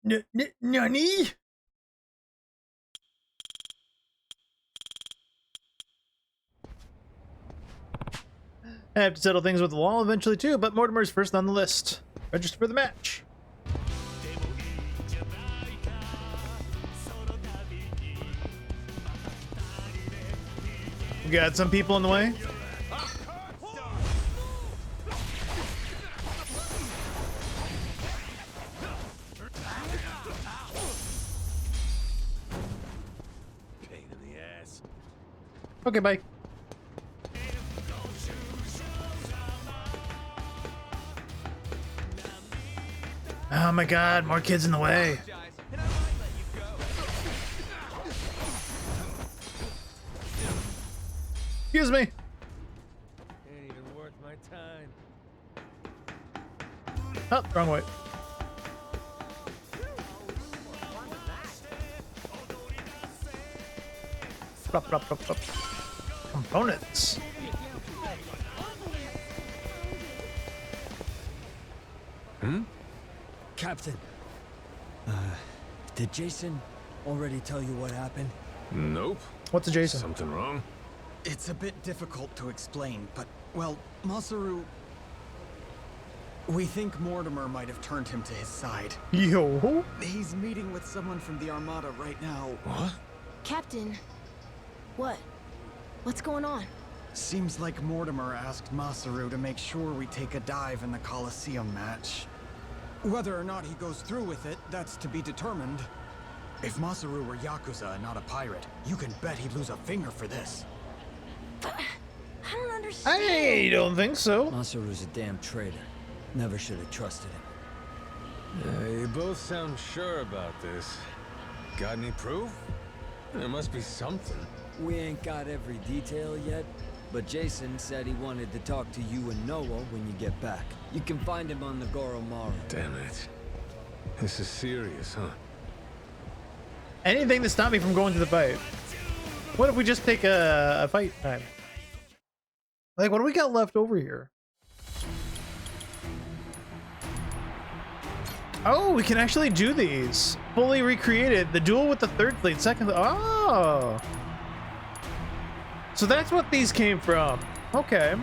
Nani? I have to settle things with the law eventually too, but Mortimer's first on the list. Register for the match. We got some people in the way. Pain in the ass. Okay, bye. Oh my god, more kids in the way. Excuse me. Ain't even worth my time. Oh, wrong way. Plop. Components. Captain, did Jason already tell you what happened? Nope. What's a Jason? Something wrong? It's a bit difficult to explain, but, well, Masaru... We think Mortimer might have turned him to his side. Yo. He's meeting with someone from the Armada right now. What? Captain, what? What's going on? Seems like Mortimer asked Masaru to make sure we take a dive in the Coliseum match. Whether or not he goes through with it, that's to be determined. If Masaru were Yakuza and not a pirate, you can bet he'd lose a finger for this. But I don't understand. I don't think so. Masaru's a damn traitor. Never should have trusted him. You both sound sure about this. Got any proof? There must be something. We ain't got every detail yet, but Jason said he wanted to talk to you and Noah when you get back. You can find him on the Goromaru. Damn it. This is serious, huh? Anything to stop me from going to the fight. What if we just take a fight time? Like, what do we got left over here? Oh, we can actually do these. Fully recreated. The duel with the third fleet. Second. Oh. So that's what these came from. Okay.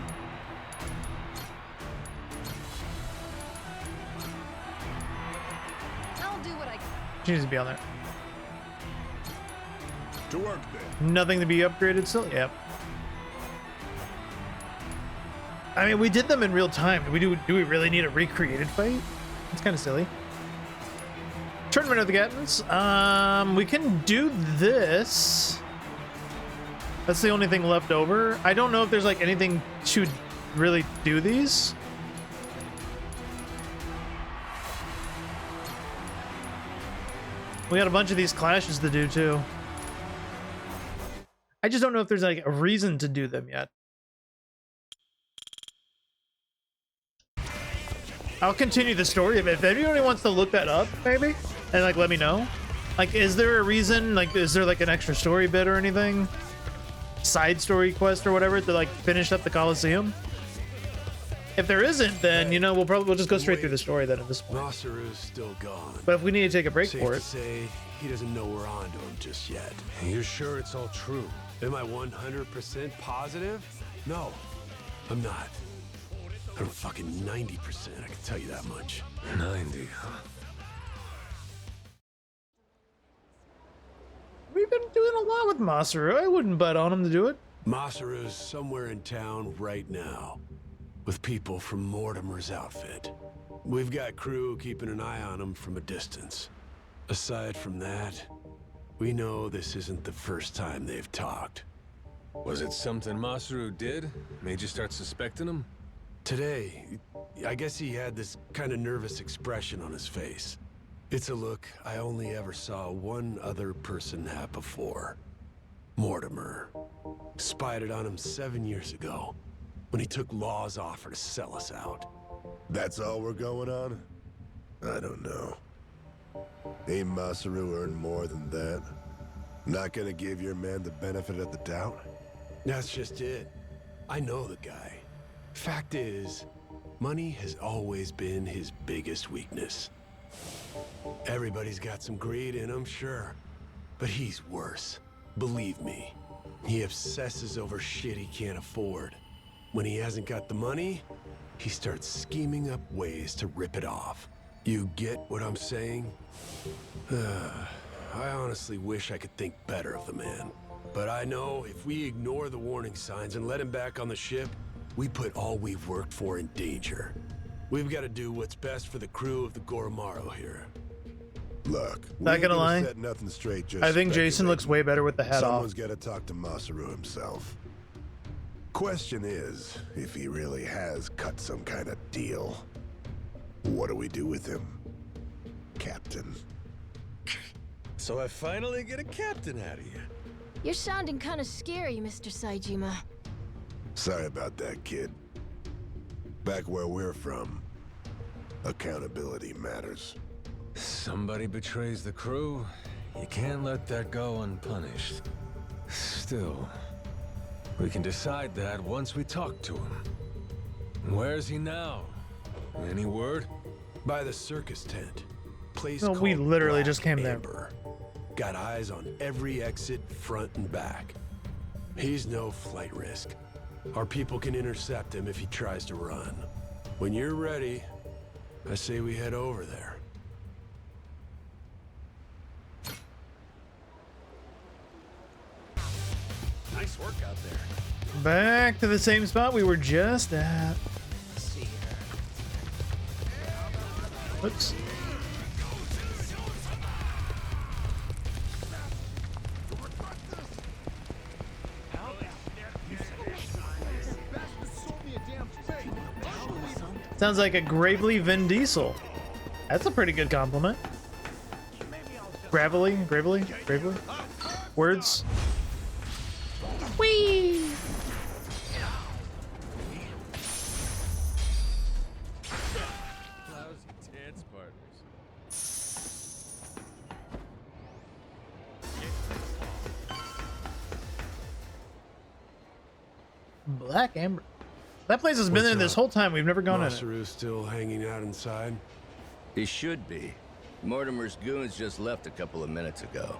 I'll do what I can. She needs to be on there. To work then. Nothing to be upgraded still? Yep. I mean, we did them in real time. Do we really need a recreated fight? It's kind of silly. Tournament of the Captains. We can do this. That's the only thing left over. I don't know if there's like anything to really do these. We got a bunch of these clashes to do too. I just don't know if there's like a reason to do them yet. I'll continue the story if anybody wants to look that up, maybe, and like let me know. Like, is there a reason? Like, is there like an extra story bit or anything? Side story quest or whatever to like finish up the Coliseum? If there isn't, then you know we'll just go straight through the story then at this point. Masaru's still gone. But if we need to take a break Safe for to it, say he doesn't know we're on to him just yet. You're sure it's all true? Am I 100% positive? No, I'm not. I'm fucking 90%, I can tell you that much. 90, huh? we've been doing a lot with Masaru. I wouldn't bet on him to do it. Masaru's somewhere in town right now, with people from Mortimer's outfit. We've got crew keeping an eye on him from a distance. Aside from that, we know this isn't the first time they've talked. Was it something Masaru did? Made you start suspecting him? Today, I guess he had this kind of nervous expression on his face. It's a look I only ever saw one other person have before. Mortimer. Spied it on him 7 years ago, when he took Law's offer to sell us out. That's all we're going on? I don't know. Ain't Masaru earned more than that? Not gonna give your man the benefit of the doubt? That's just it. I know the guy. Fact is, money has always been his biggest weakness. Everybody's got some greed in them, sure. But he's worse. Believe me. He obsesses over shit he can't afford. When he hasn't got the money, he starts scheming up ways to rip it off. You get what I'm saying? I honestly wish I could think better of the man. But I know if we ignore the warning signs and let him back on the ship, we put all we've worked for in danger. We've got to do what's best for the crew of the Goromaru here. Look, Not gonna lie, set nothing straight, just I think Jason looks way better with the hat Someone's off. got to talk to Masaru himself. Question is, if he really has cut some kind of deal, what do we do with him, Captain? So I finally get a captain out of you. You're sounding kind of scary, Mr. Saejima. Sorry about that, kid. Back where we're from, accountability matters. Somebody betrays the crew. You can't let that go unpunished. Still, we can decide that once we talk to him. Where's he now? Any word? By the circus tent. Place No, we called literally Black just came there. Amber. Got eyes on every exit, front and back. He's no flight risk. Our people can intercept him if he tries to run. When you're ready, I say we head over there. Nice work out there. Back to the same spot we were just at. Oops. Sounds like a Gravely Vin Diesel. That's a pretty good compliment. Gravely? Words? Whee! Lousy dance partners. Black Amber. That place has been there this whole time. We've never gone in it. Masaru's still hanging out inside. He should be. Mortimer's goons just left a couple of minutes ago.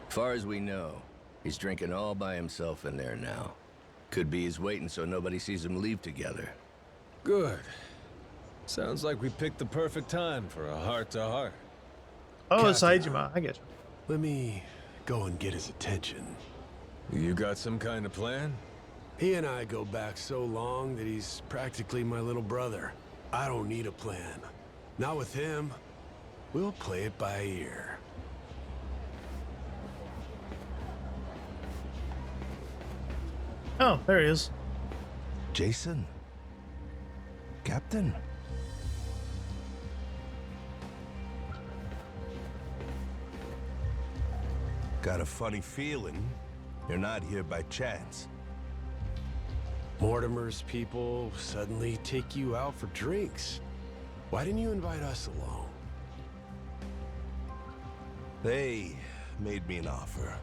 Far as we know, he's drinking all by himself in there now. Could be he's waiting so nobody sees him leave together. Good. Sounds like we picked the perfect time for a heart-to-heart. Oh, it's Captain. Saejima. I get you. Let me go and get his attention. You got some kind of plan? He and I go back so long that he's practically my little brother. I don't need a plan. Not with him. We'll play it by ear. Oh, there he is. Jason? Captain? Got a funny feeling you're not here by chance. Mortimer's people suddenly take you out for drinks. Why didn't you invite us along? They made me an offer.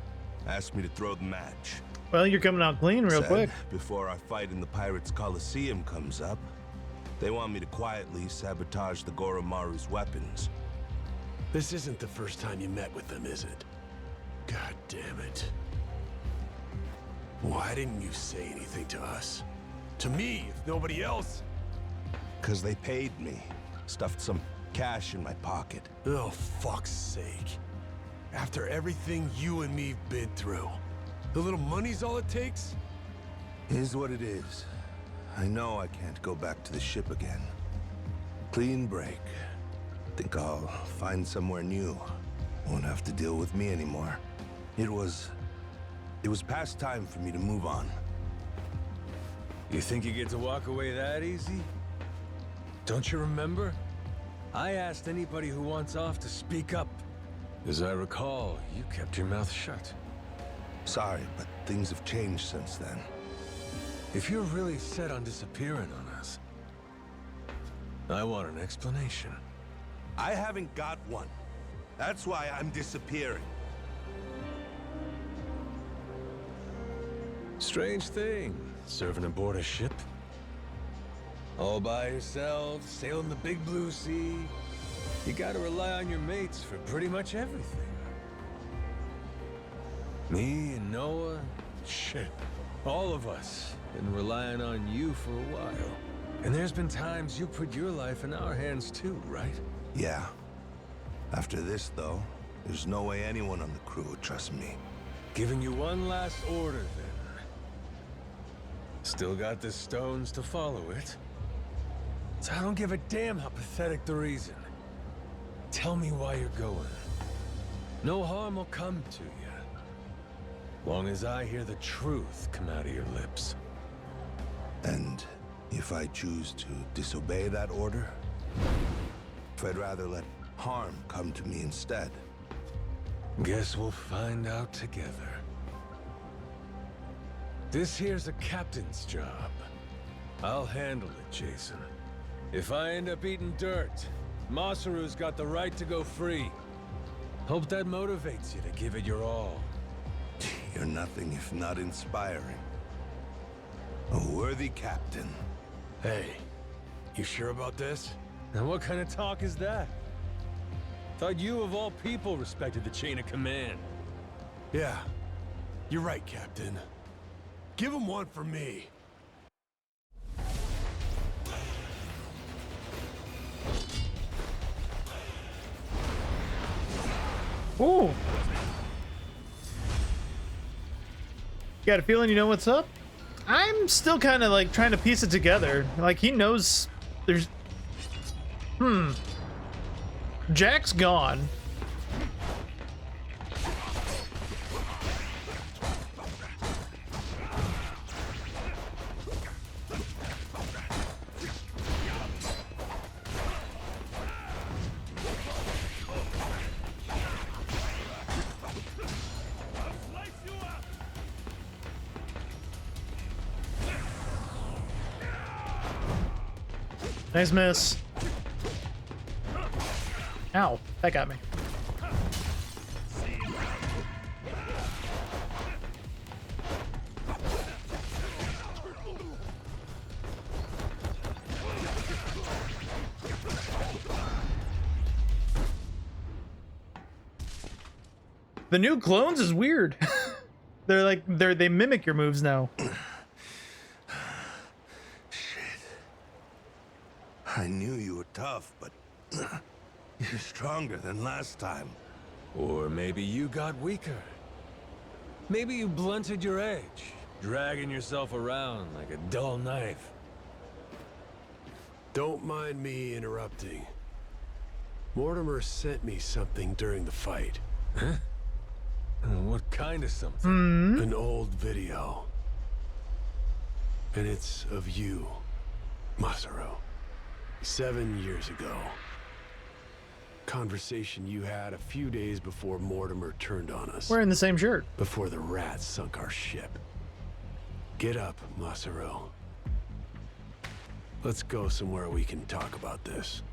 Asked me to throw the match. Well, you're coming out clean real Said, quick. before our fight in the Pirates Coliseum comes up, they want me to quietly sabotage the Goromaru's weapons. This isn't the first time you met with them, is it? God damn it. Why didn't you say anything to us? To me, if nobody else? 'Cause they paid me. Stuffed some cash in my pocket. Oh, fuck's sake. After everything you and me've been through, the little money's all it takes? Is what it is. I know I can't go back to the ship again. Clean break. Think I'll find somewhere new. Won't have to deal with me anymore. It was past time for me to move on. You think you get to walk away that easy? Don't you remember? I asked anybody who wants off to speak up. As I recall, you kept your mouth shut. Sorry, but things have changed since then. If you're really set on disappearing on us, I want an explanation. I haven't got one. That's why I'm disappearing. Strange thing, serving aboard a ship. All by yourself, sailing the big blue sea. you gotta rely on your mates for pretty much everything. Me and Noah, shit, all of us been relying on you for a while. And there's been times you put your life in our hands too, right? Yeah. After this, though, there's no way anyone on the crew would trust me. Giving you one last order, then. Still got the stones to follow it. So I don't give a damn how pathetic the reason. Tell me why you're going. No harm will come to you. Long as I hear the truth come out of your lips. And if I choose to disobey that order? If I'd rather let harm come to me instead? Guess we'll find out together. This here's a captain's job. I'll handle it, Jason. If I end up eating dirt, Masaru's got the right to go free. Hope that motivates you to give it your all. You're nothing if not inspiring. A worthy captain. Hey, you sure about this? And what kind of talk is that? Thought you of all people respected the chain of command. Yeah, you're right, Captain. Give him one for me. Ooh. Got a feeling you know what's up? I'm still kind of like trying to piece it together. Like he knows there's... Jack's gone. Nice miss. Ow, that got me. The new clones is weird. They mimic your moves now. I knew you were tough, but you're stronger than last time. Or maybe you got weaker. Maybe you blunted your edge, dragging yourself around like a dull knife. Don't mind me interrupting. Mortimer sent me something during the fight. Huh? What kind of something? An old video. And it's of you, Masaru. 7 years ago. Conversation you had a few days before Mortimer turned on us. We're in the same shirt. Before the rats sunk our ship. Get up, Masaru. Let's go somewhere we can talk about this.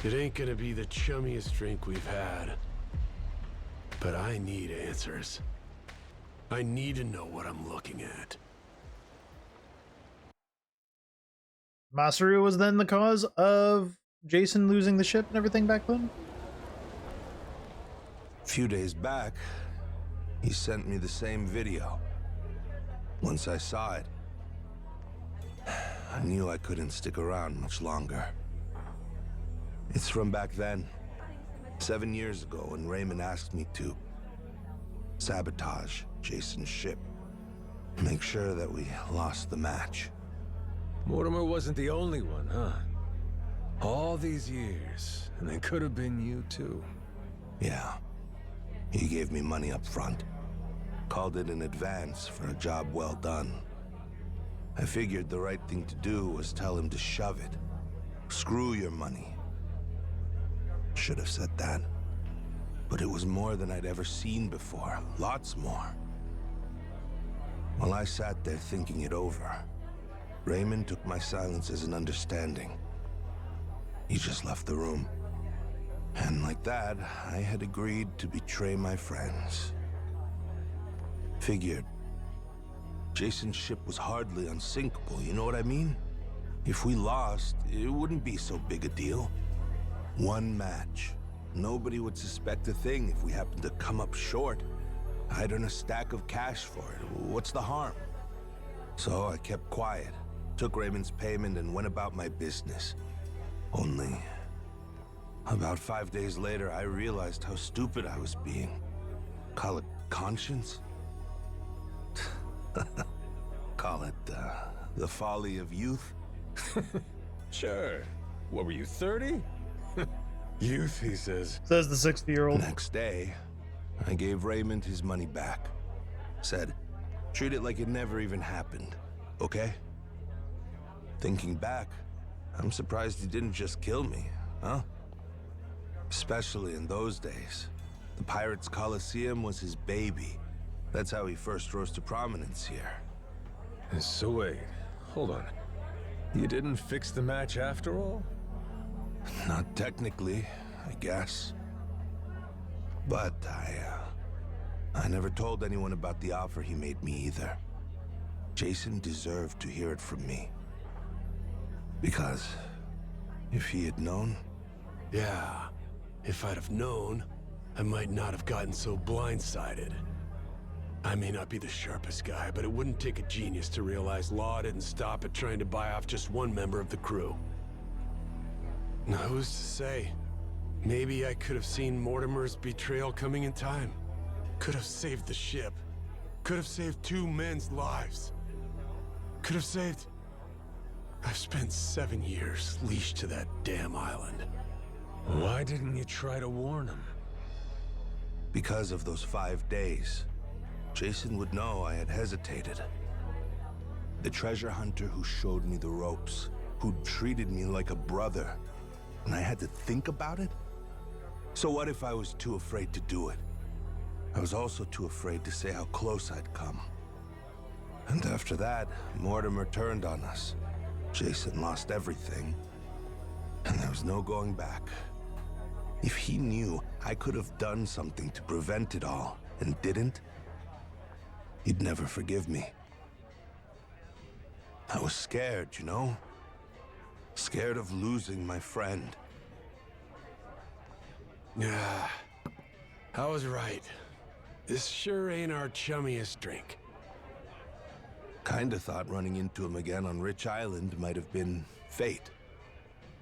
It ain't gonna be the chummiest drink we've had. But I need answers. I need to know what I'm looking at. Masaru was then the cause of Jason losing the ship and everything back then? A few days back, he sent me the same video. Once I saw it, I knew I couldn't stick around much longer. It's from back then, 7 years ago, when Raymond asked me to sabotage Jason's ship. Make sure that we lost the match. Mortimer wasn't the only one, huh? All these years, and it could have been you too. Yeah. He gave me money up front. Called it an advance for a job well done. I figured the right thing to do was tell him to shove it. Screw your money. Should have said that. But it was more than I'd ever seen before. Lots more. While I sat there thinking it over, Raymond took my silence as an understanding. He just left the room. And like that, I had agreed to betray my friends. Figured Jason's ship was hardly unsinkable, you know what I mean? If we lost, it wouldn't be so big a deal. One match. Nobody would suspect a thing if we happened to come up short. I'd earn a stack of cash for it. What's the harm? So I kept quiet, took Raymond's payment, and went about my business. Only, about 5 days later, I realized how stupid I was being. Call it conscience? Call it, the folly of youth? Sure. What were you, 30? Youth, he says. Says the 60-year-old. Next day, I gave Raymond his money back. Said, treat it like it never even happened, okay? Thinking back, I'm surprised he didn't just kill me, huh? Especially in those days. The Pirates Coliseum was his baby. That's how he first rose to prominence here. So wait, hold on. You didn't fix the match after all? Not technically, I guess. But I never told anyone about the offer he made me either. Jason deserved to hear it from me. Because if he had known... Yeah, if I'd have known, I might not have gotten so blindsided. I may not be the sharpest guy, but it wouldn't take a genius to realize Law didn't stop at trying to buy off just one member of the crew. Now, who's to say? Maybe I could have seen Mortimer's betrayal coming in time. Could have saved the ship. Could have saved 2 men's lives. Could have saved... I've spent 7 years leashed to that damn island. Why didn't you try to warn him? Because of those 5 days, Jason would know I had hesitated. The treasure hunter who showed me the ropes, who treated me like a brother, and I had to think about it? So what if I was too afraid to do it? I was also too afraid to say how close I'd come. And after that, Mortimer turned on us. Jason lost everything, and there was no going back. If he knew I could have done something to prevent it all, and didn't, he'd never forgive me. I was scared, you know? Scared of losing my friend. Yeah, I was right. This sure ain't our chummiest drink. Kinda thought running into him again on Rich Island might have been fate.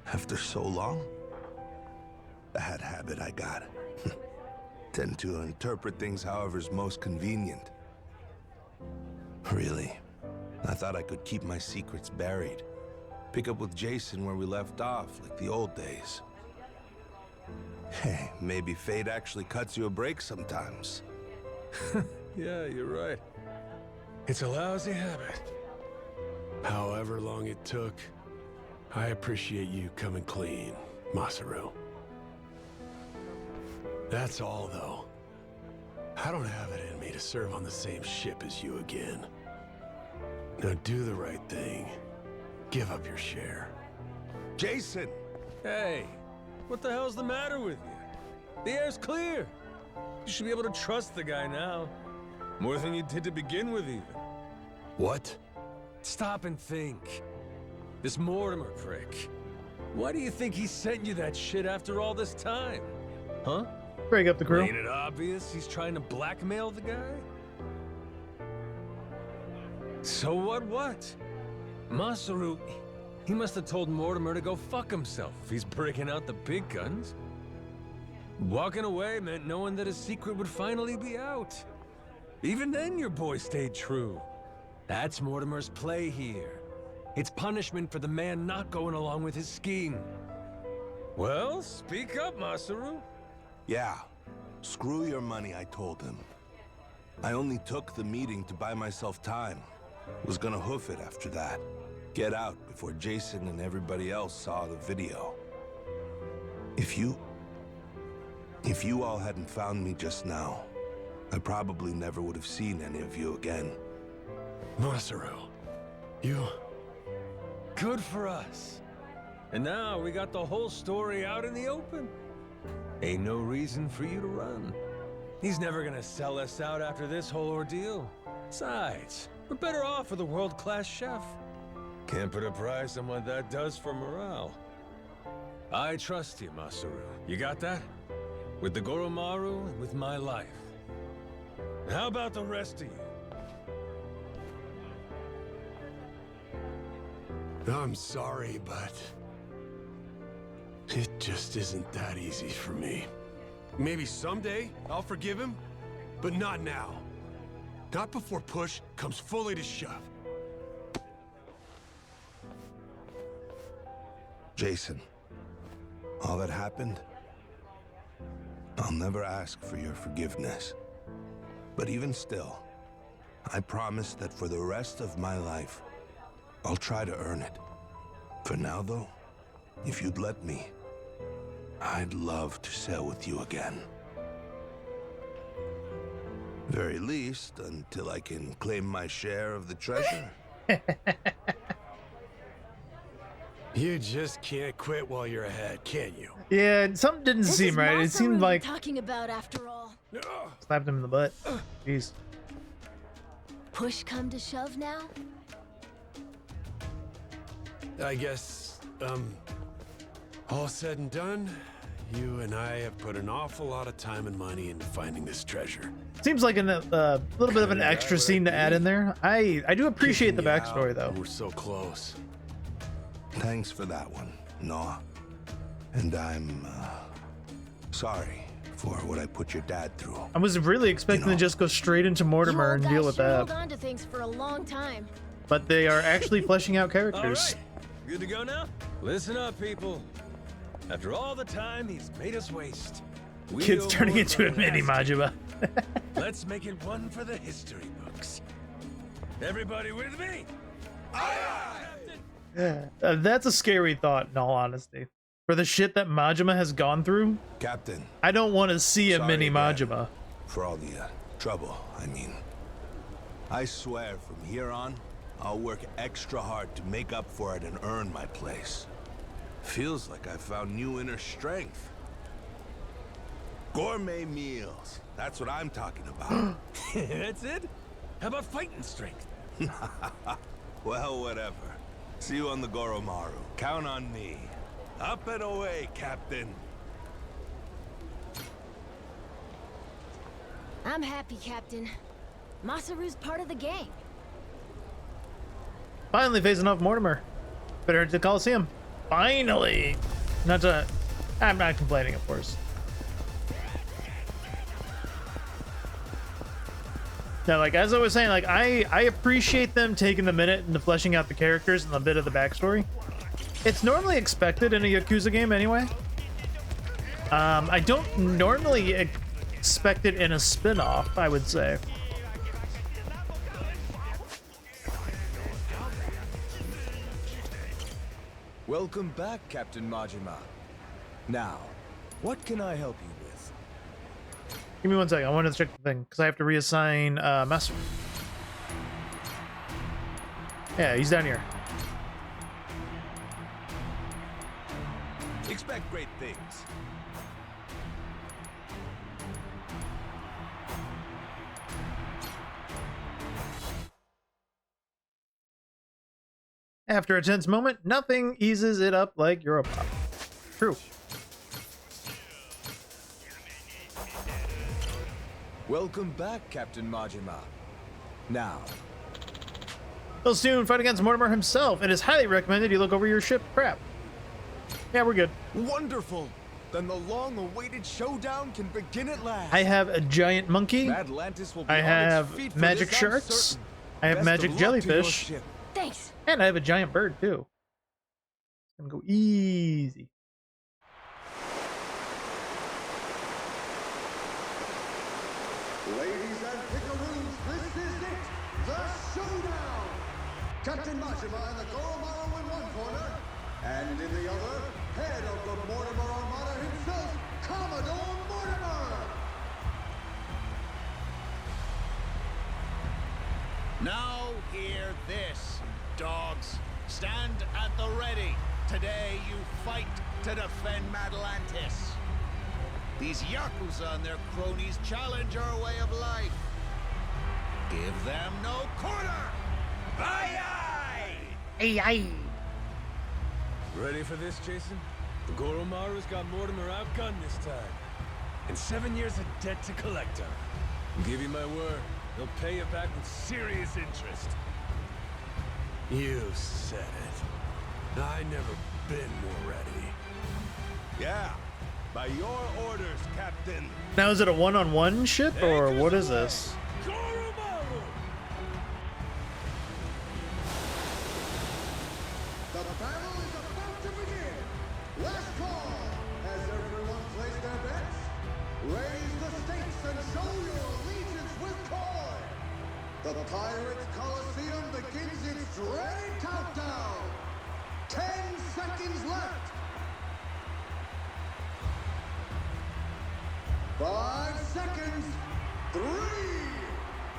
After so long? Bad habit I got. Tend to interpret things however's most convenient. Really, I thought I could keep my secrets buried. Pick up with Jason where we left off, like the old days. Hey, maybe fate actually cuts you a break sometimes. Yeah, you're right. It's a lousy habit. However long it took, I appreciate you coming clean, Masaru. That's all, though. I don't have it in me to serve on the same ship as you again. Now do the right thing. Give up your share. Jason! Hey, what the hell's the matter with you? The air's clear. You should be able to trust the guy now. More than you did to begin with, even. What? Stop and think. This Mortimer prick. Why do you think he sent you that shit after all this time? Huh? Break up the crew. Ain't it obvious he's trying to blackmail the guy? So what? Masaru, he must have told Mortimer to go fuck himself if he's breaking out the big guns. Walking away meant knowing that his secret would finally be out. Even then, your boy stayed true. That's Mortimer's play here. It's punishment for the man not going along with his scheme. Well, speak up, Masaru. Yeah, screw your money, I told him. I only took the meeting to buy myself time. Was gonna hoof it after that. Get out before Jason and everybody else saw the video. If you all hadn't found me just now, I probably never would have seen any of you again. Masaru, you... Good for us. And now we got the whole story out in the open. Ain't no reason for you to run. He's never gonna sell us out after this whole ordeal. Besides, we're better off with a world-class chef. Can't put a price on what that does for morale. I trust you, Masaru. You got that? With the Goromaru and with my life. How about the rest of you? I'm sorry, but it just isn't that easy for me. Maybe someday I'll forgive him, but not now. Not before push comes fully to shove. Jason, all that happened, I'll never ask for your forgiveness. But even still, I promise that for the rest of my life, I'll try to earn it. For now, though, if you'd let me, I'd love to sail with you again. Very least, until I can claim my share of the treasure. You just can't quit while you're ahead, can you? Yeah, something didn't This seem is right. It seemed Masaru like talking about after all. slapped him in the butt. Jeez. Push come to shove now? I guess, all said and done, you and I have put an awful lot of time and money into finding this treasure. Seems like a little bit of an extra scene to add in there. I do appreciate the Kicking you backstory out, though. and we're so close. Thanks for that one, Noah. And I'm, sorry for what I put your dad through. I was really expecting to just go straight into Mortimer and deal with You that, hold on to things for a long time. but they are actually fleshing out characters. All right, good to go now? Listen up, people. After all the time he's made us waste, we Kid's owe turning more into a than mini asking. Majima. Let's make it one for the history books. Everybody with me? That's a scary thought, in all honesty. For the shit that Majima has gone through, Captain, I don't want to see a sorry mini again Majima. for all the trouble, I mean. I swear from here on, I'll work extra hard to make up for it and earn my place. Feels like I found new inner strength. Gourmet meals, that's what I'm talking about. That's it? How about fighting strength? Well, whatever. See you on the Goromaru. Count on me. Up and away, Captain. I'm happy, Captain. Masaru's part of the gang. Finally facing off Mortimer. Better to the Coliseum. Finally! I'm not complaining, of course. Now, like, as I was saying, like, I appreciate them taking the minute into fleshing out the characters and a bit of the backstory. It's normally expected in a Yakuza game anyway. I don't normally expect it in a spin-off, I would say. Welcome back, Captain Majima. Now, what can I help you with? Give me 1 second. I want to check the thing because I have to reassign Master. Yeah, he's down here. Expect great things. After a tense moment, nothing eases it up like Europop. True. Welcome back, Captain Majima. Now, He'll soon fight against Mortimer himself. It is highly recommended you look over your ship. Crap. Yeah, we're good. Wonderful! Then the long-awaited showdown can begin at last. I have a giant monkey. Atlantis will be I on its have feet for magic this, I'm sharks. certain. I have Best magic of luck to your jellyfish. ship. Thanks. And I have a giant bird, too. It's gonna go easy. Ladies and pickaroos, this is it, the showdown! Captain Majima and the Goromaru in one corner, and in the other, head of the Mortimer Armada himself, Commodore Mortimer! Now hear this, dogs. Stand at the ready. Today you fight to defend Atlantis. These Yakuza and their cronies challenge our way of life. Give them no quarter! Aye aye! Aye, aye. Ready for this, Jason? The Goromaru's got Mortimer outgunned this time. And 7 years of debt to collect on. I'll give you my word, they'll pay you back with serious interest. You said it. I never been more ready. Yeah, by your orders, Captain. Now, is it a one-on-one ship, or what is this? Goromaru! The battle is about to begin. Last call. Has everyone placed their bets? Raise the stakes and show your allegiance with coin. The Pirates Coliseum begins its dreaded countdown. 10 seconds left. 5 seconds. 3,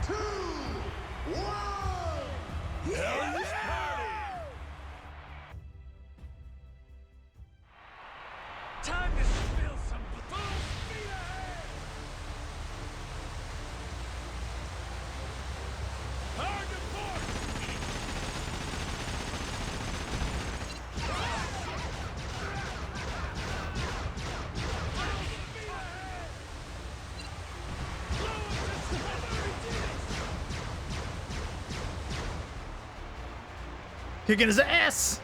2, 1. Time to spill some full speed ahead! Hard to port! Kicking his ass!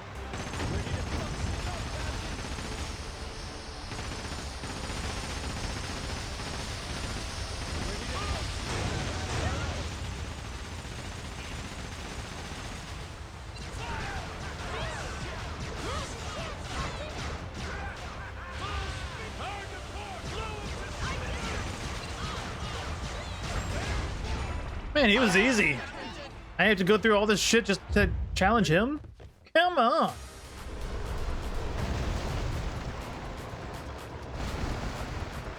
Man, he was easy. I have to go through all this shit just to challenge him? Come on.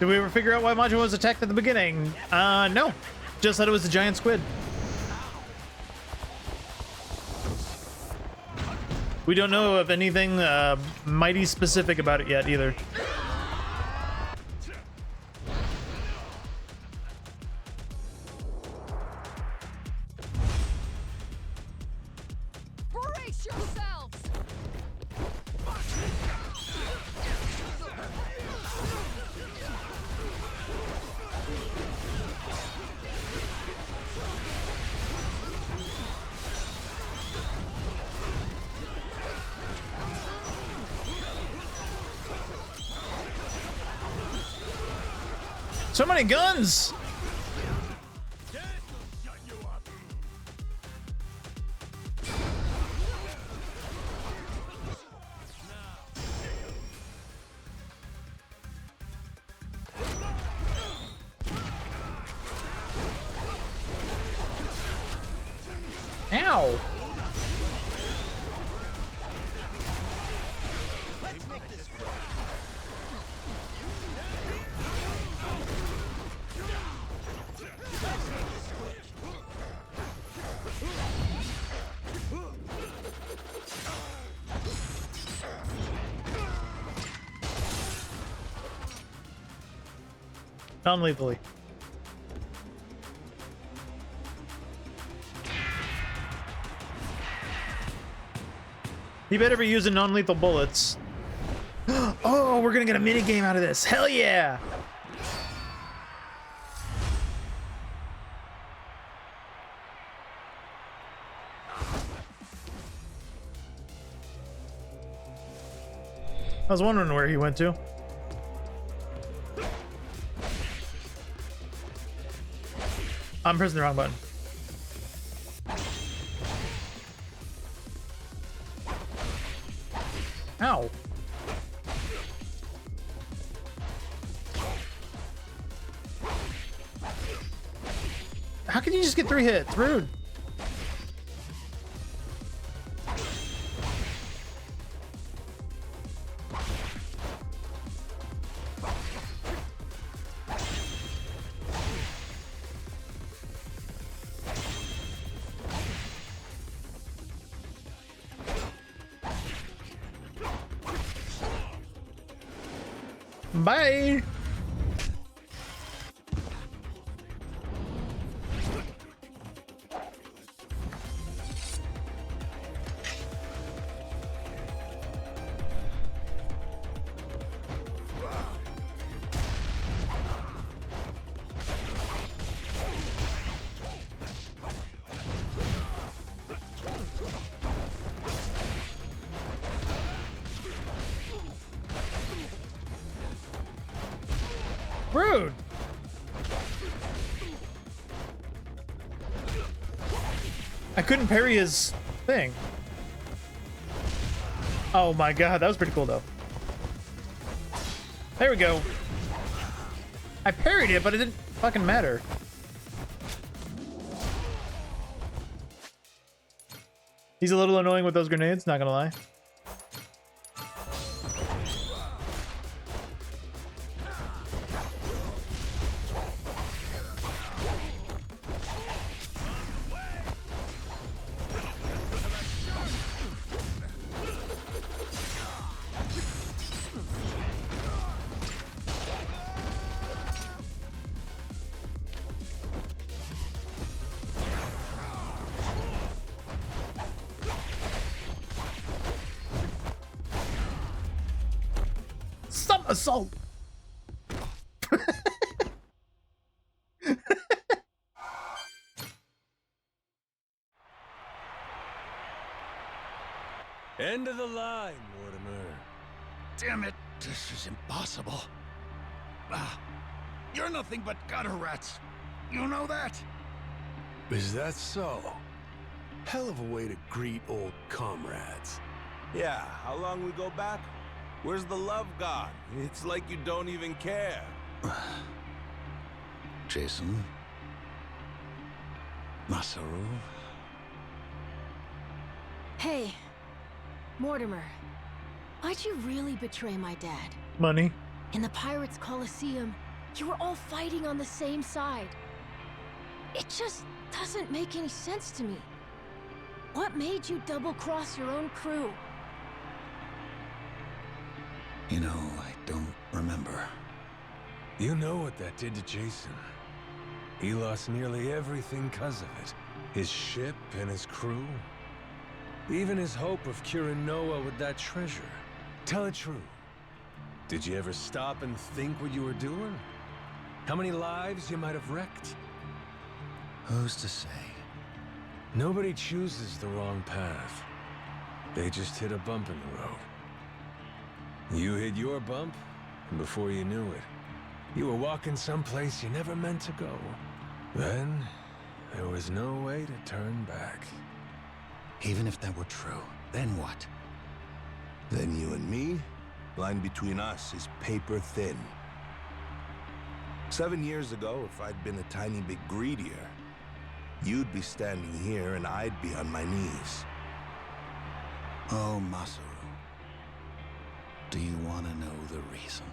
Did we ever figure out why Majin was attacked at the beginning? No. Just that it was a giant squid. We don't know of anything mighty specific about it yet either. Brace yourselves! So many guns! Ow! Non-lethally. He better be using non-lethal bullets. Oh, we're gonna get a mini game out of this. Hell yeah! I was wondering where he went to. I'm pressing the wrong button. Ow. How can you just get 3 hits? Rude. Bye. Rude. I couldn't parry his thing. Oh my god, that was pretty cool though. There we go. I parried it, but it didn't fucking matter. He's a little annoying with those grenades, not gonna lie. Assault. End of the line, Mortimer. Damn it, this is impossible. You're nothing but gutter rats. You know that? Is that so? Hell of a way to greet old comrades. Yeah, how long we go back? Where's the love gone? It's like you don't even care. Jason. Masaru. Hey, Mortimer. Why'd you really betray my dad? Money. In the Pirates Coliseum, you were all fighting on the same side. It just doesn't make any sense to me. What made you double-cross your own crew? You know, I don't remember. You know what that did to Jason. He lost nearly everything because of it. His ship and his crew. Even his hope of curing Noah with that treasure. Tell it true. Did you ever stop and think what you were doing? How many lives you might have wrecked? Who's to say? Nobody chooses the wrong path. They just hit a bump in the road. You hit your bump, and before you knew it, you were walking someplace you never meant to go. Then, there was no way to turn back. Even if that were true, then what? Then you and me, line between us is paper thin. 7 years ago, if I'd been a tiny bit greedier, you'd be standing here and I'd be on my knees. Oh, Masaru. Do you want to know the reason?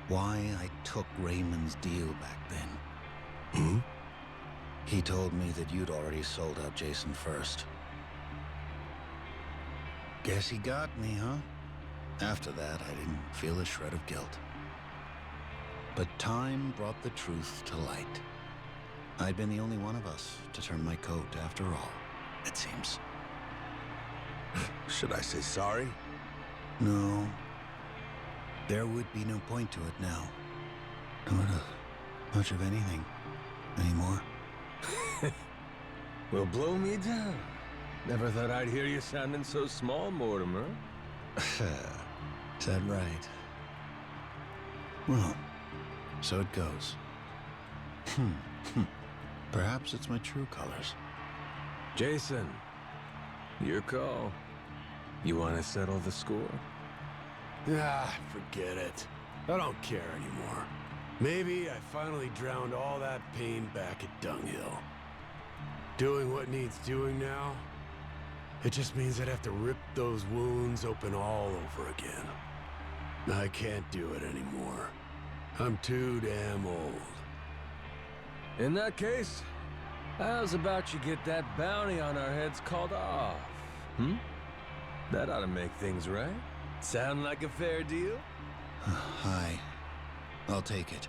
Why I took Raymond's deal back then? Hmm? He told me that you'd already sold out Jason first. Guess he got me, huh? After that, I didn't feel a shred of guilt. But time brought the truth to light. I'd been the only one of us to turn my coat after all, it seems. Should I say sorry? No. There would be no point to it now. Nor to much of anything anymore. Well, blow me down. Never thought I'd hear you sounding so small, Mortimer. Is that right? Well, so it goes. Perhaps it's my true colors. Jason, your call. You want to settle the score? Ah, forget it. I don't care anymore. Maybe I finally drowned all that pain back at Dunghill. Doing what needs doing now, it just means I'd have to rip those wounds open all over again. I can't do it anymore. I'm too damn old. In that case, how's about you get that bounty on our heads called off? That ought to make things right. Sound like a fair deal? Hi. I'll take it.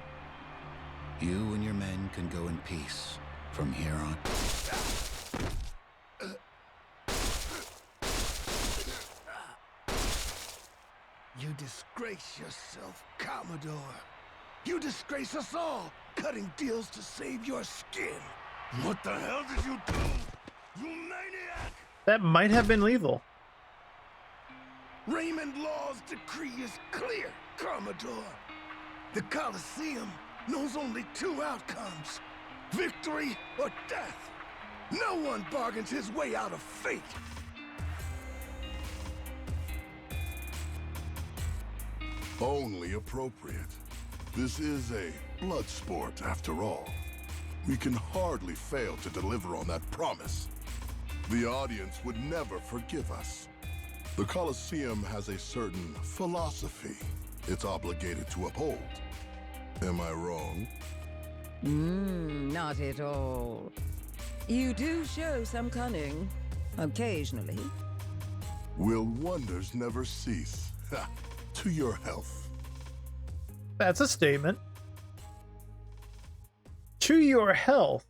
You and your men can go in peace from here on. You disgrace yourself, Commodore. You disgrace us all, cutting deals to save your skin. What the hell did you do, you maniac? That might have been lethal. Raymond Law's decree is clear, Commodore. The Colosseum knows only two outcomes: victory or death. No one bargains his way out of fate. Only appropriate. This is a blood sport, after all. We can hardly fail to deliver on that promise. The audience would never forgive us. The Colosseum has a certain philosophy it's obligated to uphold. Am I wrong? Not at all. You do show some cunning, occasionally. Will wonders never cease? Ha! To your health. That's a statement. To your health.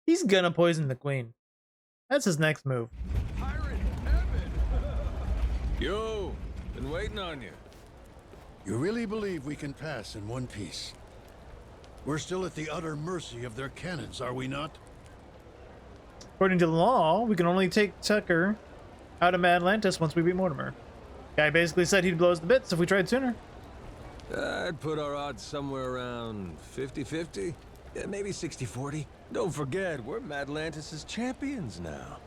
He's gonna poison the queen. That's his next move. Pirate heaven! Yo, been waiting on you. You really believe we can pass in one piece? We're still at the utter mercy of their cannons, are we not? According to the law, we can only take Tucker out of Atlantis once we beat Mortimer. Guy basically said he'd blow us to bits if we tried sooner. I'd put our odds somewhere around 50-50. Yeah, maybe 60-40. Don't forget, we're Atlantis' champions now.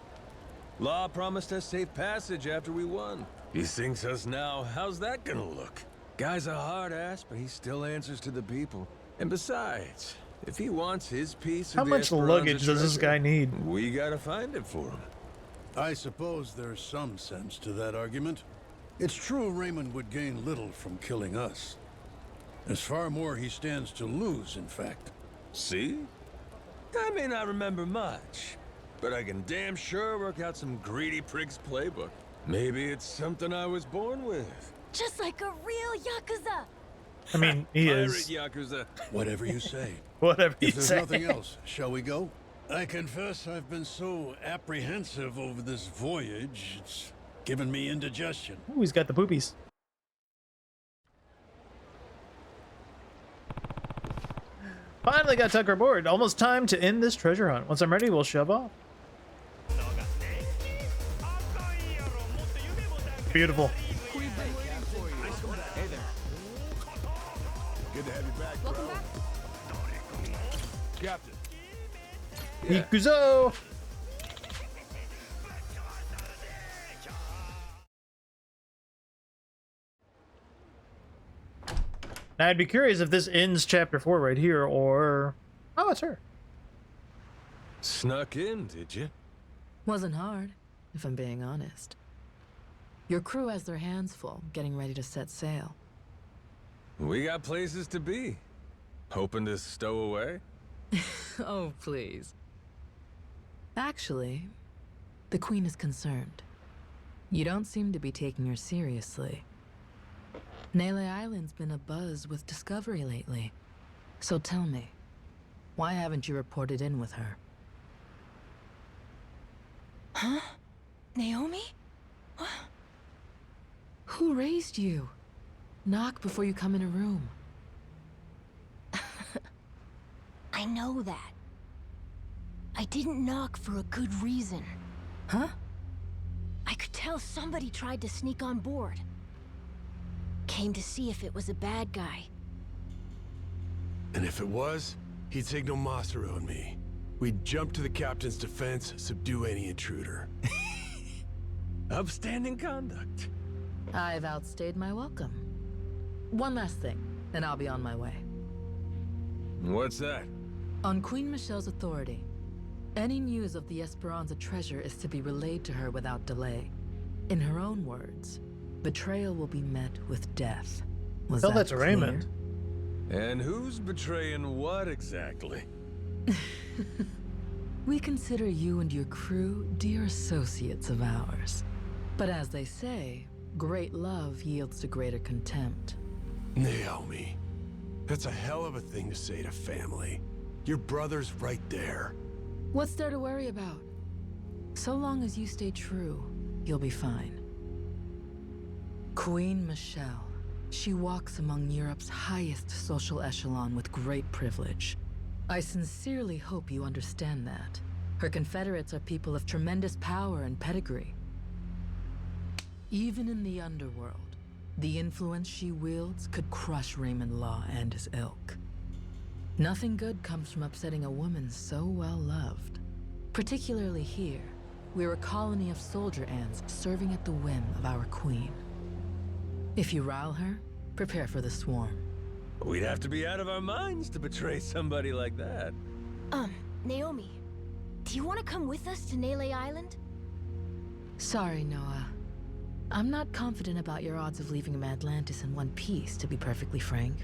Law promised us safe passage after we won. He sinks us now. How's that gonna look? Guy's a hard ass, but he still answers to the people. And besides, if he wants his piece How of the much luggage does this guy need? We gotta find it for him. I suppose there's some sense to that argument. It's true Raymond would gain little from killing us. There's far more he stands to lose, in fact. See? I may not remember much, but I can damn sure work out some greedy prig's playbook. Maybe it's something I was born with. Just like a real Yakuza! I mean, he Pirate is. Yakuza. Whatever you say. Whatever you If there's say. nothing else, shall we go? I confess I've been so apprehensive over this voyage, it's given me indigestion. Ooh, he's got the poopies. Finally got Tucker aboard. Almost time to end this treasure hunt. Once I'm ready, we'll shove off. Beautiful. Good to have you back, bro. Captain. Yakuza! Now, I'd be curious if this ends chapter 4 right here, or... Oh, it's her. Snuck in, did you? Wasn't hard, if I'm being honest. Your crew has their hands full, getting ready to set sail. We got places to be. Hoping to stow away? Oh, please. Actually, the Queen is concerned. You don't seem to be taking her seriously. Nele Island's been abuzz with discovery lately. So tell me, why haven't you reported in with her? Huh? Naomi? What? Who raised you? Knock before you come in a room. I know that. I didn't knock for a good reason. Huh? I could tell somebody tried to sneak on board. Came to see if it was a bad guy. And if it was, he'd signal Masaru and me. We'd jump to the captain's defense, subdue any intruder. Upstanding conduct. I've outstayed my welcome. One last thing, and I'll be on my way. What's that? On Queen Michelle's authority, any news of the Esperanza treasure is to be relayed to her without delay. In her own words, betrayal will be met with death. Was Tell that that to clear? Raymond. And who's betraying what exactly? We consider you and your crew dear associates of ours. But as they say, great love yields to greater contempt. Naomi, that's a hell of a thing to say to family. Your brother's right there. What's there to worry about? So long as you stay true, you'll be fine. Queen Michelle. She walks among Europe's highest social echelon with great privilege. I sincerely hope you understand that. Her confederates are people of tremendous power and pedigree. Even in the underworld, The influence she wields could crush Raymond Law and his ilk. Nothing good comes from upsetting a woman so well loved. Particularly here, we're a colony of soldier ants serving at the whim of our queen. If you rile her, prepare for the swarm. We'd have to be out of our minds to betray somebody like that. Naomi, do you want to come with us to Nele Island? Sorry, Noah. I'm not confident about your odds of leaving Atlantis in one piece, to be perfectly frank.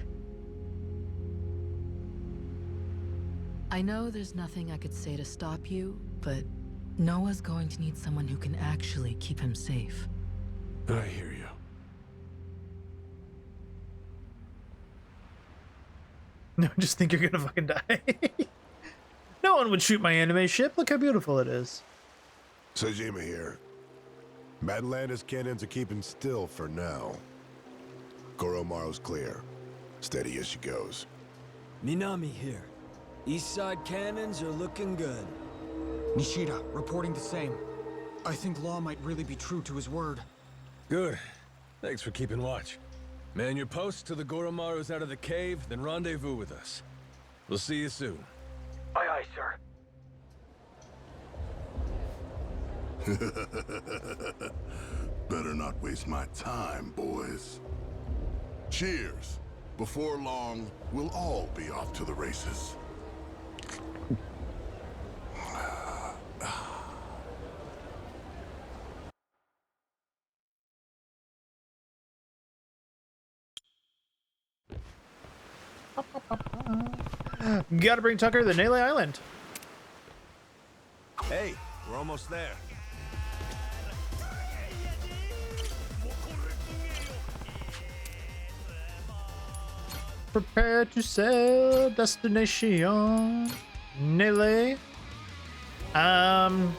I know there's nothing I could say to stop you, but Noah's going to need someone who can actually keep him safe. I hear you. No, just think you're gonna fucking die. No one would shoot my anime ship. Look how beautiful it is. Sejima here. Atlantis cannons are keeping still for now. Goromaru's clear. Steady as she goes. Minami here. East side cannons are looking good. Nishida, reporting the same. I think Law might really be true to his word. Good. Thanks for keeping watch. Man your posts till the Goromaru's out of the cave, then rendezvous with us. We'll see you soon. Aye, aye, sir. Better not waste my time, boys. Cheers. Before long, we'll all be off to the races. Gotta bring Tucker to Nele Island. Hey, we're almost there. Prepare to sail. Destination Nele. The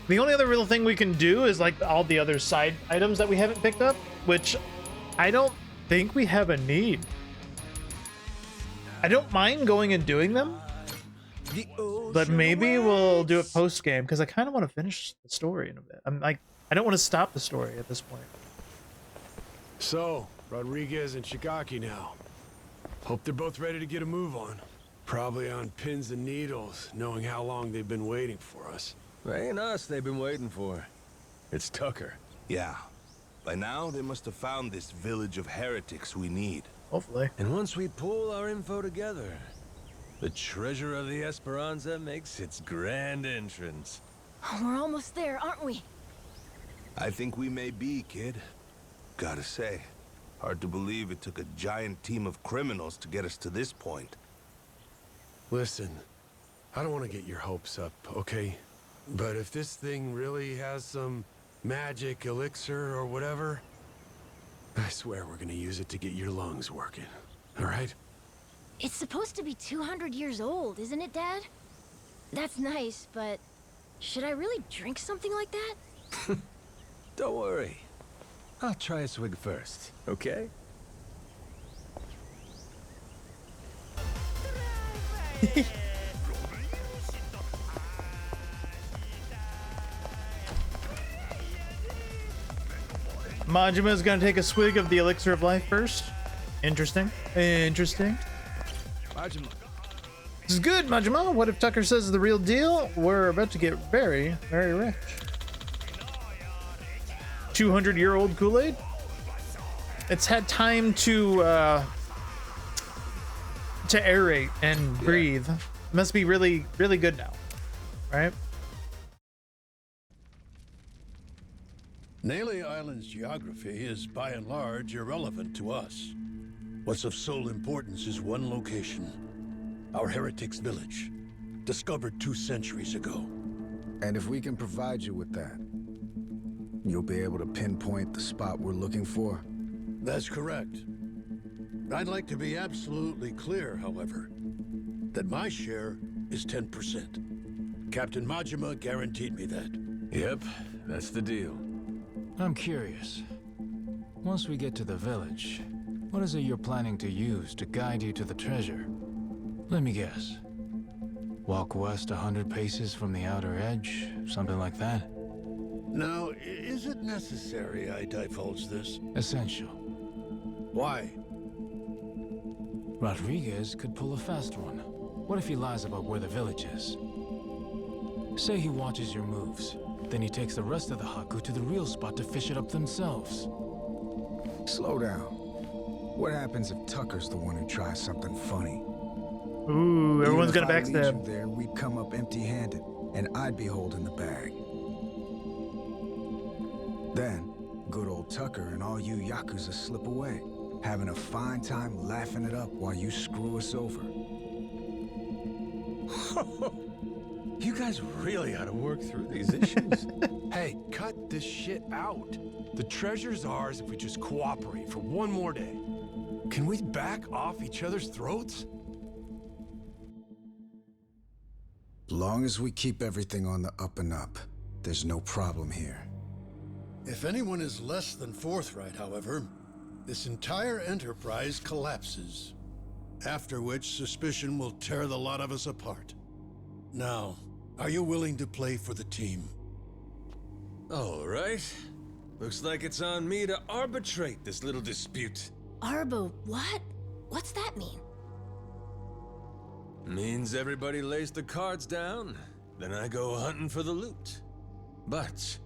only other real thing we can do is like all the other side items that we haven't picked up, which I don't think we have a need. I don't mind going and doing them, but maybe we'll do it post game because I kind of want to finish the story in a bit. I'm like, I don't want to stop the story at this point. So, Rodriguez and Shigaki now. Hope they're both ready to get a move on. Probably on pins and needles, knowing how long they've been waiting for us. Ain't us they've been waiting for. It's Tucker. Yeah. By now, they must have found this village of heretics we need. Hopefully. And once we pull our info together, the treasure of the Esperanza makes its grand entrance. Oh, we're almost there, aren't we? I think we may be, kid. Gotta say, hard to believe it took a giant team of criminals to get us to this point. Listen, I don't want to get your hopes up, okay? But if this thing really has some magic elixir or whatever, I swear we're gonna use it to get your lungs working, all right? It's supposed to be 200 years old, isn't it, Dad? That's nice, but should I really drink something like that? Don't worry. I'll try a swig first, okay? Majima's gonna take a swig of the elixir of life first. Interesting. Interesting. Majima. This is good, Majima. What if Tucker says the real deal? We're about to get very, very rich. 200-year-old Kool-Aid? It's had time to aerate and breathe. Must be really, really good now, right? Nele Island's geography is by and large irrelevant to us. What's of sole importance is one location. Our heretics' village, discovered 2 centuries ago. And if we can provide you with that, you'll be able to pinpoint the spot we're looking for? That's correct. I'd like to be absolutely clear, however, that my share is 10%. Captain Majima guaranteed me that. Yep, that's the deal. I'm curious. Once we get to the village, what is it you're planning to use to guide you to the treasure? Let me guess. Walk west 100 paces from the outer edge, something like that? Now, is Is it necessary I divulge this? Essential. Why? Rodriguez could pull a fast one. What if he lies about where the village is? Say he watches your moves. Then he takes the rest of the Haku to the real spot to fish it up themselves. Slow down. What happens if Tucker's the one who tries something funny? Ooh, everyone's gonna Even if I lead backstab. you there, we'd come up empty-handed, and I'd be holding the bag. Then, good old Tucker and all you Yakuza slip away, having a fine time laughing it up while you screw us over. You guys really ought to work through these issues. Hey, cut this shit out. The treasure's ours if we just cooperate for one more day. Can we back off each other's throats? Long as we keep everything on the up and up, there's no problem here. If anyone is less than forthright, however, this entire enterprise collapses. After which, suspicion will tear the lot of us apart. Now, are you willing to play for the team? All right. Looks like it's on me to arbitrate this little dispute. Arbo, what? What's that mean? Means everybody lays the cards down, then I go hunting for the loot. But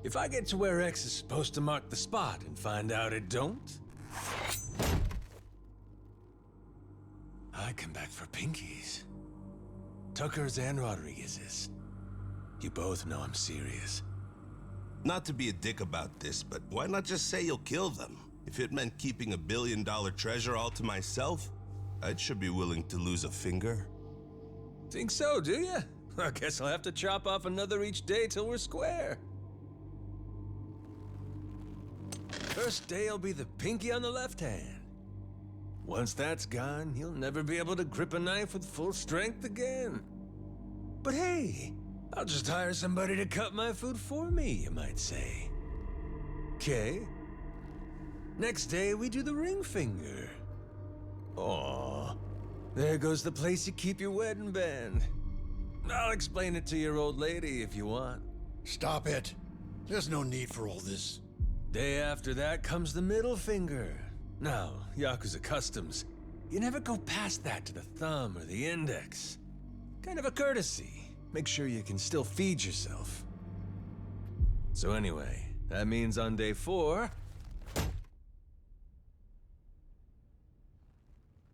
if I get to where X is supposed to mark the spot and find out it don't, I come back for pinkies. Tucker's and Rodriguez's. You both know I'm serious. Not to be a dick about this, but why not just say you'll kill them? If it meant keeping $1 billion treasure all to myself, I should be willing to lose a finger. Think so, do ya? I guess I'll have to chop off another each day till we're square. First day will be the pinky on the left hand. Once that's gone, he'll never be able to grip a knife with full strength again. But hey, I'll just hire somebody to cut my food for me, you might say. 'Kay. Next day, we do the ring finger. Aw, there goes the place you keep your wedding band. I'll explain it to your old lady if you want. Stop it. There's no need for all this. Day after that comes the middle finger. Now, Yakuza customs, you never go past that to the thumb or the index. Kind of a courtesy. Make sure you can still feed yourself. So anyway, that means on day 4,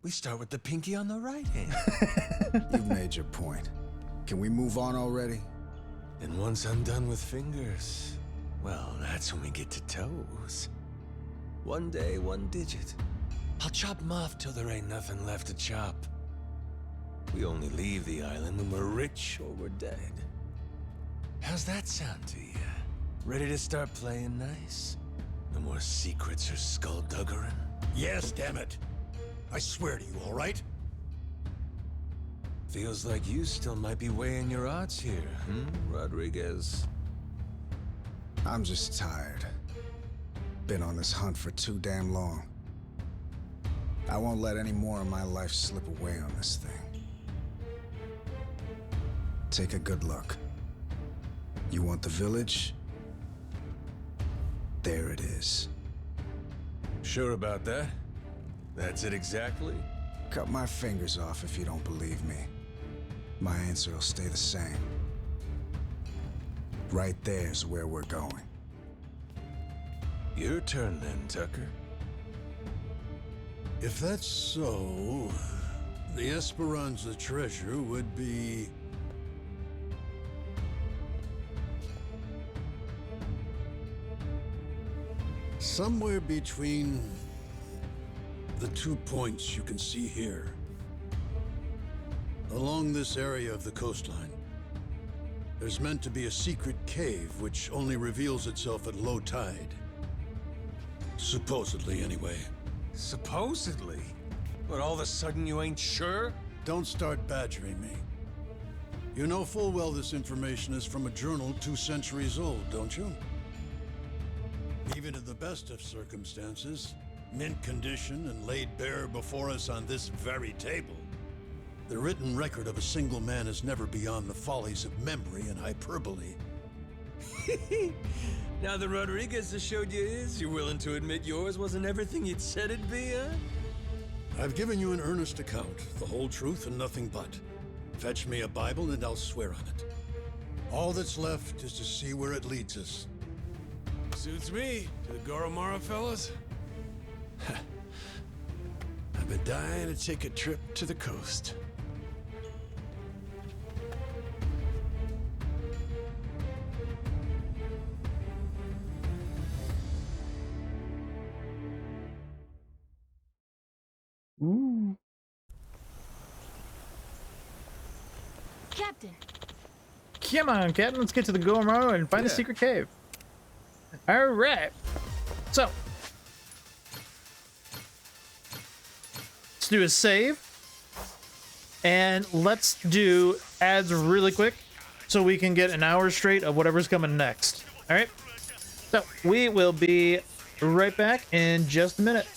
we start with the pinky on the right hand. You've made your point. Can we move on already? And once I'm done with fingers, well, that's when we get to toes. One day, one digit. I'll chop them off till there ain't nothing left to chop. We only leave the island when we're rich or we're dead. How's that sound to you? Ready to start playing nice? No more secrets or skullduggerin'? Yes, damn it. I swear to you, all right? Feels like you still might be weighing your odds here, Rodriguez? I'm just tired. Been on this hunt for too damn long. I won't let any more of my life slip away on this thing. Take a good look. You want the village? There it is. Sure about that? That's it exactly? Cut my fingers off if you don't believe me. My answer will stay the same. Right there's where we're going. Your turn then, Tucker. If that's so, the Esperanza treasure would be... somewhere between the 2 points you can see here. Along this area of the coastline, there's meant to be a secret cave which only reveals itself at low tide. Supposedly, anyway. Supposedly? But all of a sudden you ain't sure? Don't start badgering me. You know full well this information is from a journal 2 centuries old, don't you? Even in the best of circumstances, mint condition and laid bare before us on this very table, the written record of a single man is never beyond the follies of memory and hyperbole. Now that Rodriguez has showed you his, you're willing to admit yours wasn't everything you'd said it'd be, huh? I've given you an earnest account, the whole truth and nothing but. Fetch me a Bible and I'll swear on it. All that's left is to see where it leads us. Suits me. To the Goromara fellas. I've been dying to take a trip to the coast. Ooh. Captain. Come on, Captain. Let's get to the Goromaro and find a secret cave. All right. So let's do a save, and let's do ads really quick so we can get an hour straight of whatever's coming next. All right. So we will be right back in just a minute.